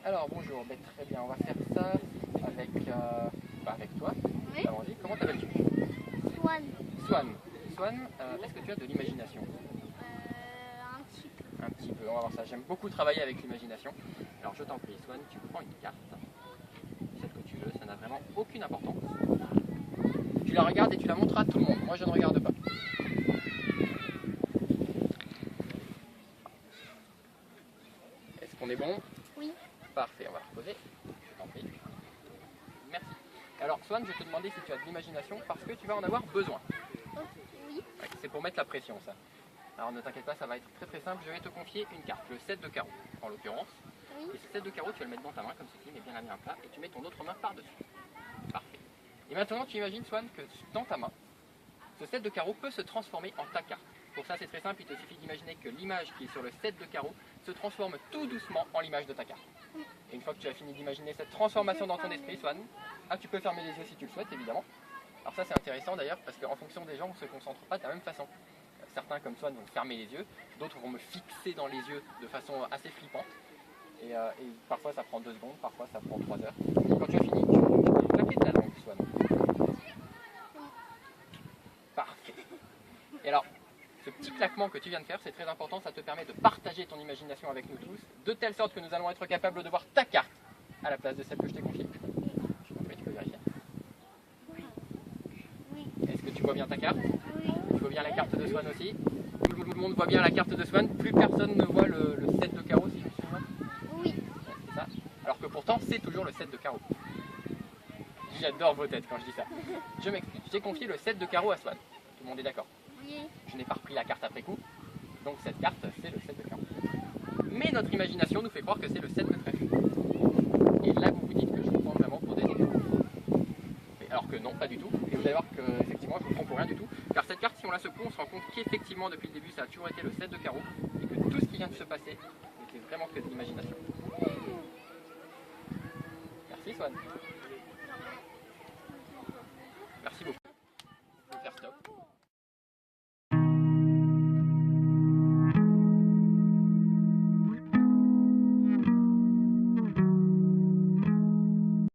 Alors bonjour, très bien, on va faire ça avec toi. Oui. Allons-y, comment t'appelles-tu? Swan. Swan. Swan, est-ce que tu as de l'imagination? Un petit peu. Un petit peu, on va voir ça. J'aime beaucoup travailler avec l'imagination. Alors je t'en prie, Swan, tu prends une carte. Celle que tu veux, ça n'a vraiment aucune importance. Tu la regardes et tu la montres à tout le monde. Moi je ne regarde pas. Est-ce qu'on est bon? Oui. Parfait, on va reposer. Je t'en prie. Merci. Alors Swan, je te demandais si tu as de l'imagination parce que tu vas en avoir besoin. Oui. Ouais, c'est pour mettre la pression ça. Alors ne t'inquiète pas, ça va être très simple. Je vais te confier une carte, le 7 de carreau en l'occurrence. Oui. Et ce 7 de carreau, tu vas le mettre dans ta main comme ceci, mets bien la main à plat et tu mets ton autre main par-dessus. Parfait. Et maintenant tu imagines Swan que dans ta main, ce 7 de carreau peut se transformer en ta carte. Pour ça c'est très simple, il te suffit d'imaginer que l'image qui est sur le 7 de carreau se transforme tout doucement en l'image de ta carte. Et une fois que tu as fini d'imaginer cette transformation dans ton esprit, Swan, tu peux fermer les yeux si tu le souhaites évidemment. Alors ça c'est intéressant d'ailleurs parce qu'en fonction des gens on ne se concentre pas de la même façon. Certains comme Swan vont fermer les yeux, d'autres vont me fixer dans les yeux de façon assez flippante. Et parfois ça prend 2 secondes, parfois ça prend 3 heures. Et quand tu as fini, tu peux claquer ta langue, Swan. Parfait. Et alors, ce petit claquement que tu viens de faire, c'est très important, ça te permet de partager ton imagination avec nous tous, de telle sorte que nous allons être capables de voir ta carte à la place de celle que je t'ai confiée. Je t'en prie, tu peux vérifier. Oui. Est-ce que tu vois bien ta carte? Oui. Tu vois bien la carte de Swan aussi? Tout le monde voit bien la carte de Swan, plus personne ne voit le 7 de carreau si je me souviens. Oui. Ouais, c'est ça. Alors que pourtant, c'est toujours le 7 de carreau. J'adore vos têtes quand je dis ça. Je m'explique, j'ai confié le 7 de carreau à Swan. Tout le monde est d'accord? Oui. Je n'ai pas repris la carte après coup, donc cette carte c'est le 7 de carreau. Mais notre imagination nous fait croire que c'est le 7 de trèfle. Et là vous vous dites que je vous prends vraiment pour des idiots. Alors que non, pas du tout. Et vous allez voir que effectivement je vous prends pour rien du tout. Car cette carte, si on la secoue, on se rend compte qu'effectivement depuis le début ça a toujours été le 7 de carreau et que tout ce qui vient de se passer n'était vraiment que de l'imagination. Merci Swan. Merci beaucoup. Je peux faire stop.